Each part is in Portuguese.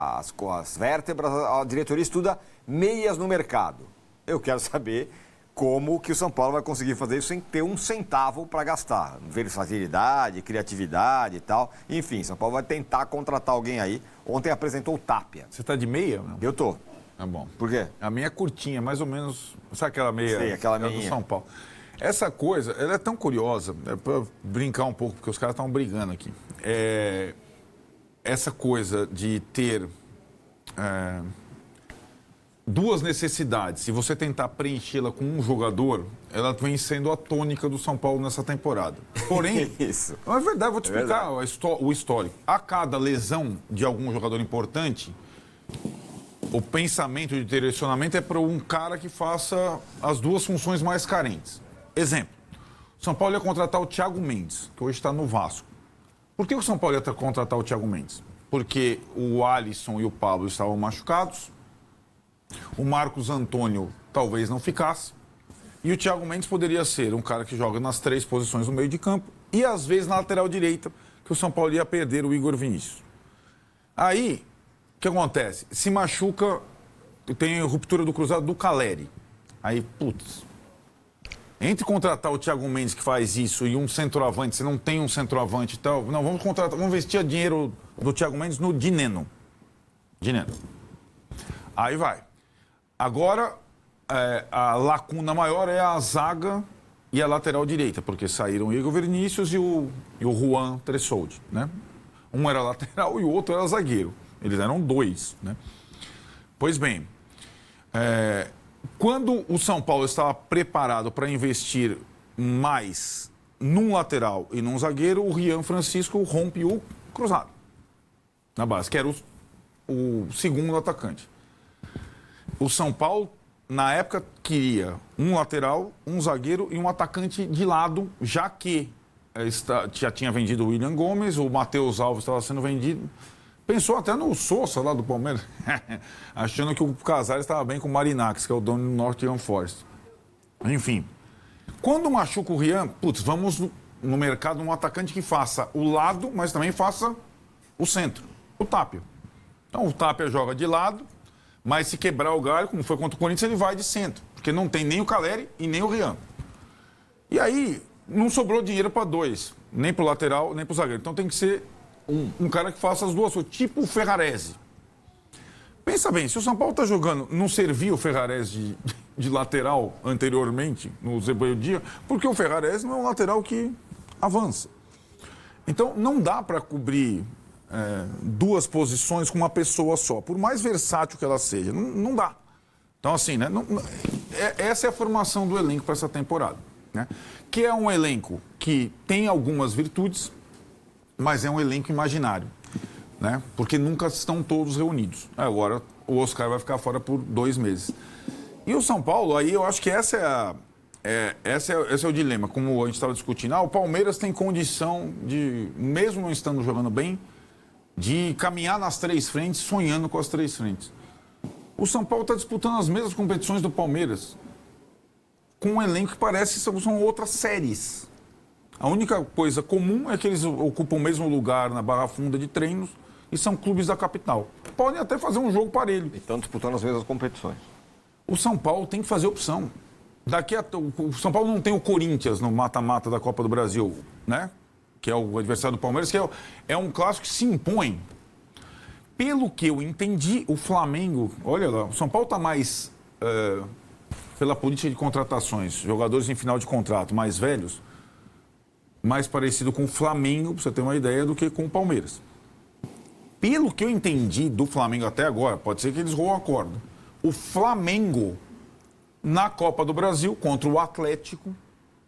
as vértebras, a diretoria estuda meias no mercado. Eu quero saber como que o São Paulo vai conseguir fazer isso sem ter um centavo para gastar. Versatilidade, criatividade e tal. Enfim, São Paulo vai tentar contratar alguém aí. Ontem apresentou o Tapia. Você tá de meia? Não? Eu tô. Tá bom. Por quê? A minha é curtinha, mais ou menos. Sabe aquela meia? Sei, aquela do meinha. São Paulo. Essa coisa, ela é tão curiosa, para brincar um pouco, porque os caras estão brigando aqui. Essa coisa de ter duas necessidades, se você tentar preenchê-la com um jogador, ela vem sendo a tônica do São Paulo nessa temporada. Porém, Isso. é verdade, vou te explicar o histórico. A cada lesão de algum jogador importante, o pensamento de direcionamento é para um cara que faça as duas funções mais carentes. Exemplo, o São Paulo ia contratar o Thiago Mendes, que hoje está no Vasco. Por que o São Paulo ia contratar o Thiago Mendes? Porque o Alisson e o Pablo estavam machucados, o Marcos Antônio talvez não ficasse, e o Thiago Mendes poderia ser um cara que joga nas 3 posições no meio de campo e às vezes na lateral direita, que o São Paulo ia perder o Igor Vinícius. Aí, o que acontece? Se machuca, tem ruptura do cruzado do Caleri. Aí, putz, entre contratar o Thiago Mendes que faz isso e um centroavante, você não tem um centroavante e tal, não, vamos contratar, vamos investir dinheiro do Thiago Mendes no Dineno. Aí vai. Agora, a lacuna maior é a zaga e a lateral direita, porque saíram o Igor Vinícius e o Juan Tressoldi, né? Um era lateral e o outro era zagueiro. Eles eram 2, né? Pois bem, quando o São Paulo estava preparado para investir mais num lateral e num zagueiro, o Rian Francisco rompe o cruzado na base, que era o segundo atacante. O São Paulo, na época, queria um lateral, um zagueiro e um atacante de lado, já que já tinha vendido o William Gomes, o Matheus Alves estava sendo vendido. Pensou até no Sousa lá do Palmeiras, achando que o Casares estava bem com o Marinax, que é o dono do Nottingham Forest. Enfim, quando machuca o Rian, putz, vamos no mercado um atacante que faça o lado, mas também faça o centro, o Tapia. Então o Tapia joga de lado, mas se quebrar o galho, como foi contra o Corinthians, ele vai de centro, porque não tem nem o Caleri e nem o Rian. E aí não sobrou dinheiro para 2, nem para o lateral, nem para o zagueiro. Então tem que ser um cara que faça as duas coisas, tipo o Ferrarese. Pensa bem, se o São Paulo está jogando, não servia o Ferrarese de lateral anteriormente, no Zebeldia, porque o Ferrarese não é um lateral que avança. Então não dá para cobrir duas posições com uma pessoa só, por mais versátil que ela seja, não dá. Então assim, né, essa é a formação do elenco para essa temporada, né? Que é um elenco que tem algumas virtudes, mas é um elenco imaginário, né? Porque nunca estão todos reunidos. Agora o Oscar vai ficar fora por 2 meses. E o São Paulo, aí eu acho que esse é o dilema, como a gente estava discutindo. O Palmeiras tem condição de, mesmo não estando jogando bem, de caminhar nas 3 frentes, sonhando com as 3 frentes. O São Paulo está disputando as mesmas competições do Palmeiras, com um elenco que parece que são outras séries. A única coisa comum é que eles ocupam o mesmo lugar na Barra Funda de treinos e são clubes da capital. Podem até fazer um jogo parelho. E estão disputando as mesmas competições. O São Paulo tem que fazer opção. O São Paulo não tem o Corinthians no mata-mata da Copa do Brasil, né? Que é o adversário do Palmeiras, que é um clássico que se impõe. Pelo que eu entendi, o Flamengo... Olha lá, o São Paulo está mais... pela política de contratações, jogadores em final de contrato mais velhos, mais parecido com o Flamengo, para você ter uma ideia, do que com o Palmeiras. Pelo que eu entendi do Flamengo até agora, pode ser que eles roam a corda. O Flamengo, na Copa do Brasil, contra o Atlético,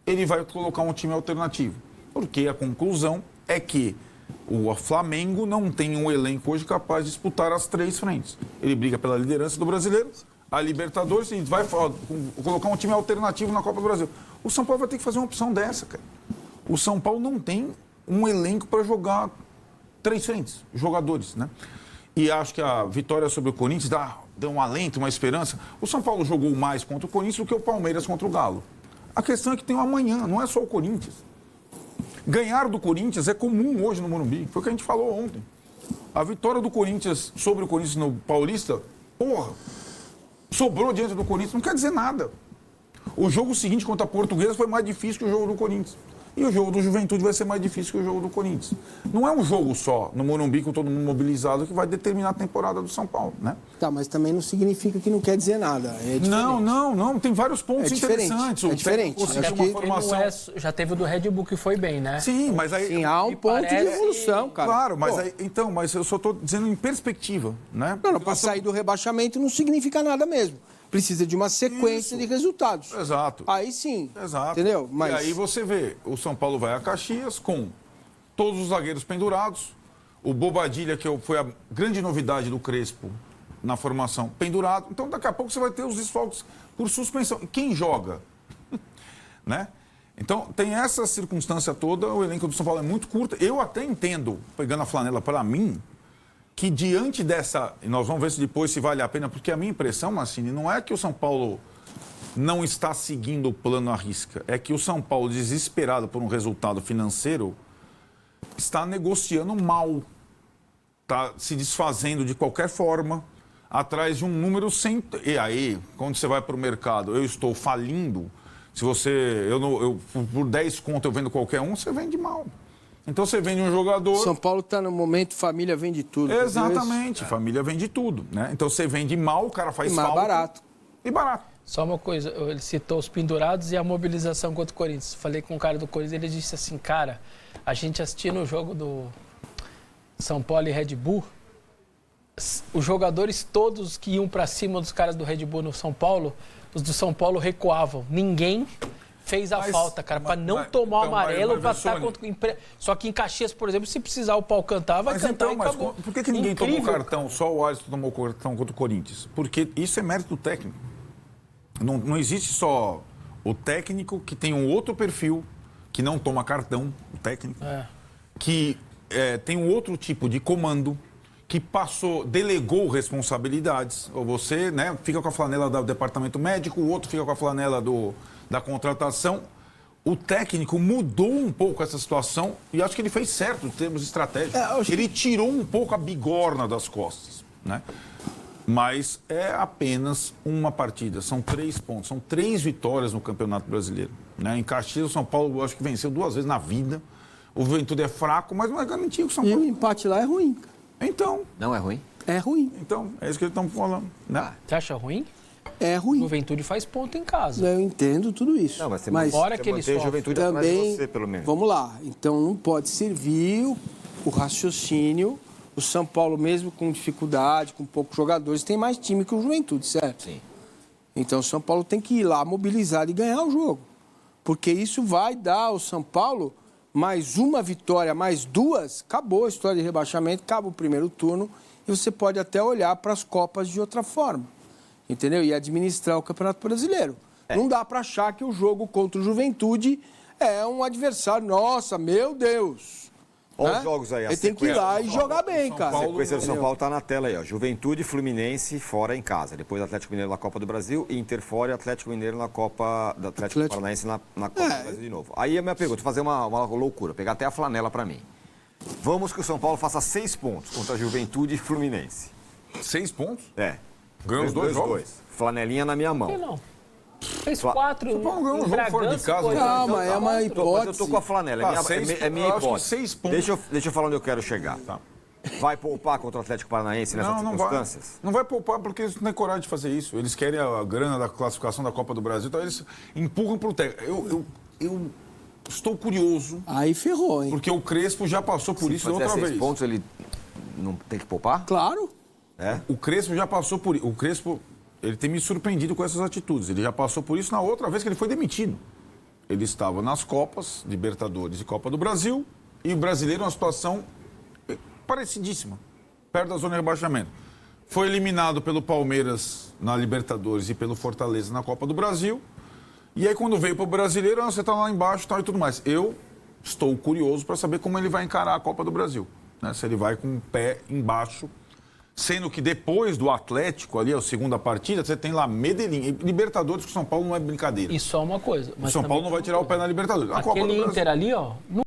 ele vai colocar um time alternativo. Porque a conclusão é que o Flamengo não tem um elenco hoje capaz de disputar as 3 frentes. Ele briga pela liderança do Brasileiro, a Libertadores, e vai colocar um time alternativo na Copa do Brasil. O São Paulo vai ter que fazer uma opção dessa, cara. O São Paulo não tem um elenco para jogar 3 frentes, jogadores, né? E acho que a vitória sobre o Corinthians deu um alento, uma esperança. O São Paulo jogou mais contra o Corinthians do que o Palmeiras contra o Galo. A questão é que tem o amanhã, não é só o Corinthians. Ganhar do Corinthians é comum hoje no Morumbi, foi o que a gente falou ontem. A vitória do Corinthians sobre o Corinthians no Paulista, porra, sobrou diante do Corinthians, não quer dizer nada. O jogo seguinte contra a Portuguesa foi mais difícil que o jogo do Corinthians. E o jogo do Juventude vai ser mais difícil que o jogo do Corinthians. Não é um jogo só, no Morumbi, com todo mundo mobilizado, que vai determinar a temporada do São Paulo, né? Tá, mas também não significa que não quer dizer nada. É diferente. Não. Tem vários pontos interessantes. É diferente. Uma formação... Já teve o do Red Bull que foi bem, né? Sim, mas aí... Sim, há um ponto de evolução, cara. Claro, mas aí, então, mas eu só estou dizendo em perspectiva, né? Não, para sair do rebaixamento não significa nada mesmo. Precisa de uma sequência de resultados. Exato. Aí sim. Exato. Entendeu? Mas... E aí você vê, o São Paulo vai a Caxias com todos os zagueiros pendurados, o Bobadilha, que foi a grande novidade do Crespo na formação, pendurado. Então, daqui a pouco você vai ter os desfalques por suspensão. E quem joga? Né? Então, tem essa circunstância toda, o elenco do São Paulo é muito curto. Eu até entendo, pegando a flanela para mim, que diante dessa... E nós vamos ver se depois se vale a pena, porque a minha impressão, Massini, não é que o São Paulo não está seguindo o plano à risca. É que o São Paulo, desesperado por um resultado financeiro, está negociando mal. Está se desfazendo de qualquer forma, atrás de um número sem... E aí, quando você vai para o mercado, eu estou falindo, se você... por 10 conto eu vendo qualquer um, você vende mal. Então você vende um jogador... São Paulo está no momento, família vende tudo. Exatamente, família vende tudo, né? Então você vende mal, o cara faz e mais falta. barato. E barato. Só uma coisa, ele citou os pendurados e a mobilização contra o Corinthians. Falei com um cara do Corinthians, ele disse assim, cara, a gente assistindo o jogo do São Paulo e Red Bull, os jogadores todos que iam para cima dos caras do Red Bull no São Paulo, os do São Paulo recuavam. Ninguém fez a falta, cara, para não tomar o amarelo, para estar contra... Só que em Caxias, por exemplo, se precisar o pau cantar, vai cantar e acabou. Por que ninguém tomou cartão, só o Alisson tomou cartão contra o Corinthians? Porque isso é mérito técnico. Não existe só o técnico que tem um outro perfil, que não toma cartão, o técnico, que tem um outro tipo de comando, que delegou responsabilidades. Ou você, né, fica com a flanela do departamento médico, o outro fica com a flanela da contratação. O técnico mudou um pouco essa situação e acho que ele fez certo em termos estratégicos. Ele tirou um pouco a bigorna das costas, né? Mas é apenas uma partida, são 3 pontos, são 3 vitórias no Campeonato Brasileiro, né? Em Caxias, o São Paulo, acho que venceu 2 vezes na vida. O Juventude é fraco, mas não é garantia que o São Paulo... E o empate lá é ruim, cara. Então... Não é ruim? É ruim. Então, é isso que eles estão falando, né? Você acha ruim? É ruim. O Juventude faz ponto em casa. Eu entendo tudo isso. Não, mas fora que eles sofrem. Juventude atrás também, de você, pelo menos. vamos lá. Então não pode servir o raciocínio. O São Paulo, mesmo com dificuldade, com poucos jogadores, tem mais time que o Juventude, certo? Sim. Então o São Paulo tem que ir lá mobilizado e ganhar o jogo. Porque isso vai dar ao São Paulo mais uma vitória, mais 2, acabou a história de rebaixamento, acaba o primeiro turno e você pode até olhar para as Copas de outra forma. Entendeu? E administrar o Campeonato Brasileiro. Não dá para achar que o jogo contra o Juventude é um adversário. Nossa, meu Deus! Olha os jogos aí. Ele tem que ir lá e jogar bem, cara. A sequência do São Paulo está na tela aí, ó. Juventude, Fluminense, fora em casa. Depois Atlético Mineiro na Copa do Brasil, Inter fora e Atlético Mineiro na Copa... Atlético Paranaense na Copa do Brasil de novo. Aí a minha pergunta, vou fazer uma loucura, pegar até a flanela para mim. Vamos que o São Paulo faça 6 pontos contra a Juventude e Fluminense. 6 pontos? É. Ganhou os 2 jogos? Flanelinha na minha mão. Por que não? Fez 4 São Paulo ganhou um jogo fora de casa. Calma, é uma hipótese. Mas eu tô com a flanela, é minha hipótese. 6 pontos. Deixa eu falar onde eu quero chegar. Tá. Vai poupar contra o Atlético Paranaense nessas circunstâncias? Não vai poupar porque eles não têm coragem de fazer isso. Eles querem a grana da classificação da Copa do Brasil, então eles empurram pro técnico. Eu estou curioso. Aí ferrou, hein? Porque o Crespo já passou por isso outra vez. 6 pontos, ele não tem que poupar? Claro. É? O Crespo já passou por isso. O Crespo, ele tem me surpreendido com essas atitudes. Ele já passou por isso na outra vez que ele foi demitido. Ele estava nas Copas, Libertadores e Copa do Brasil, e o brasileiro é uma situação parecidíssima, perto da zona de rebaixamento. Foi eliminado pelo Palmeiras na Libertadores e pelo Fortaleza na Copa do Brasil. E aí, quando veio para o brasileiro, você está lá embaixo e tudo mais. Eu estou curioso para saber como ele vai encarar a Copa do Brasil. Né? Se ele vai com o pé embaixo. Sendo que depois do Atlético, ali, a segunda partida, você tem lá Medellín. Libertadores com o São Paulo não é brincadeira. E só uma coisa. O São Paulo não vai tirar o pé na Libertadores. Aquele Inter ali, ó,